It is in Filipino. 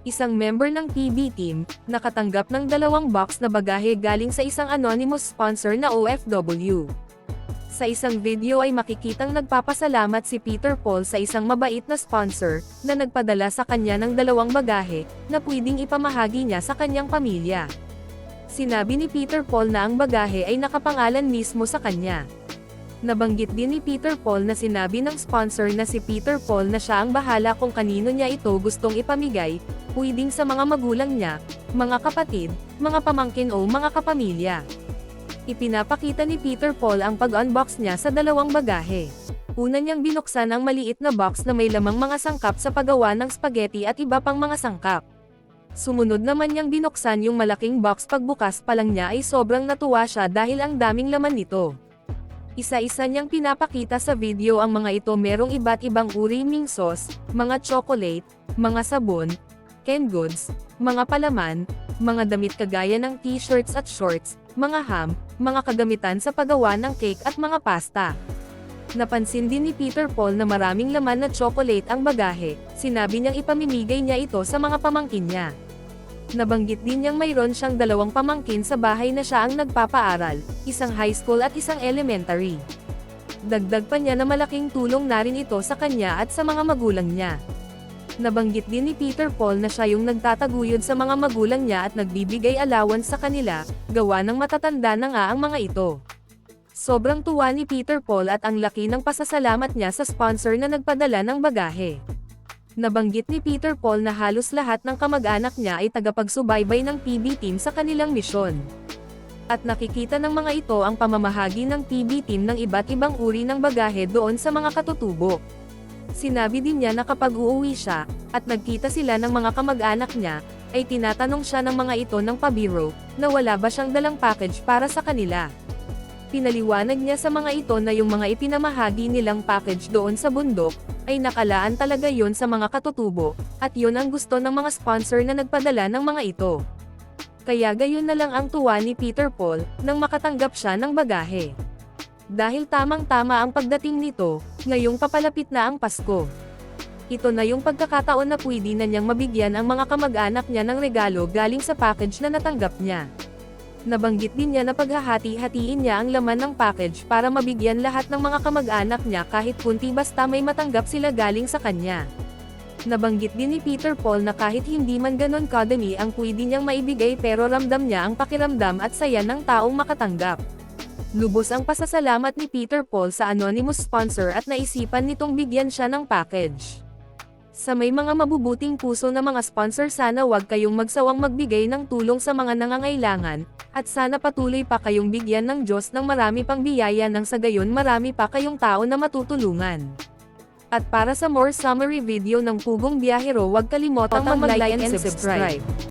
Isang member ng PB team, nakatanggap ng 2 box na bagahe galing sa isang anonymous sponsor na OFW. Sa isang video ay makikitang nagpapasalamat si Peter Paul sa isang mabait na sponsor, na nagpadala sa kanya ng 2 bagahe, na pwedeng ipamahagi niya sa kanyang pamilya. Sinabi ni Peter Paul na ang bagahe ay nakapangalan mismo sa kanya. Nabanggit din ni Peter Paul na sinabi ng sponsor na si Peter Paul na siya ang bahala kung kanino niya ito gustong ipamigay, pwedeng sa mga magulang niya, mga kapatid, mga pamangkin o mga kapamilya. Ipinapakita ni Peter Paul ang pag-unbox niya sa 2 bagahe. Una niyang binuksan ang maliit na box na may lamang mga sangkap sa paggawa ng spaghetti at iba pang mga sangkap. Sumunod naman niyang binuksan yung malaking box. Pagbukas pa lang niya ay sobrang natuwa siya dahil ang daming laman nito. Isa-isa niyang pinapakita sa video ang mga ito. Merong iba't ibang uri ng sauce, mga chocolate, mga sabon, canned goods, mga palaman, mga damit kagaya ng t-shirts at shorts, mga ham, mga kagamitan sa paggawa ng cake at mga pasta. Napansin din ni Peter Paul na maraming laman na chocolate ang bagahe. Sinabi niyang ipamimigay niya ito sa mga pamangkin niya. Nabanggit din niyang mayroon siyang 2 pamangkin sa bahay na siya ang nagpapaaral, isang high school at isang elementary. Dagdag pa niya na malaking tulong na rin ito sa kanya at sa mga magulang niya. Nabanggit din ni Peter Paul na siya yung nagtataguyod sa mga magulang niya at nagbibigay allowance sa kanila, gawa ng matatanda na nga ang mga ito. Sobrang tuwa ni Peter Paul at ang laki ng pasasalamat niya sa sponsor na nagpadala ng bagahe. Nabanggit ni Peter Paul na halos lahat ng kamag-anak niya ay tagapagsubaybay ng PB team sa kanilang misyon. At nakikita ng mga ito ang pamamahagi ng PB team ng iba't ibang uri ng bagahe doon sa mga katutubo. Sinabi din niya na kapag uuwi siya, at nagkita sila ng mga kamag-anak niya, ay tinatanong siya ng mga ito ng pabiro, na wala ba siyang dalang package para sa kanila. Pinaliwanag niya sa mga ito na yung mga ipinamahagi nilang package doon sa bundok, ay nakalaan talaga yon sa mga katutubo, at yon ang gusto ng mga sponsor na nagpadala ng mga ito. Kaya gayon na lang ang tuwa ni Peter Paul, nang makatanggap siya ng bagahe. Dahil tamang-tama ang pagdating nito, ngayong papalapit na ang Pasko. Ito na yung pagkakataon na pwede na niyang mabigyan ang mga kamag-anak niya ng regalo galing sa package na natanggap niya. Nabanggit din niya na paghahati-hatiin niya ang laman ng package para mabigyan lahat ng mga kamag-anak niya kahit kunti basta may matanggap sila galing sa kanya. Nabanggit din ni Peter Paul na kahit hindi man ganon kadami ang pwede niyang maibigay pero ramdam niya ang pakiramdam at saya ng taong makatanggap. Lubos ang pasasalamat ni Peter Paul sa anonymous sponsor at naisipan nitong bigyan siya ng package. Sa may mga mabubuting puso na mga sponsor, sana wag kayong magsawang magbigay ng tulong sa mga nangangailangan, at sana patuloy pa kayong bigyan ng Diyos ng marami pang biyaya nang sa gayon marami pa kayong tao na matutulungan. At para sa more summary video ng Pugong Biyahero, wag kalimotang mag-like and subscribe.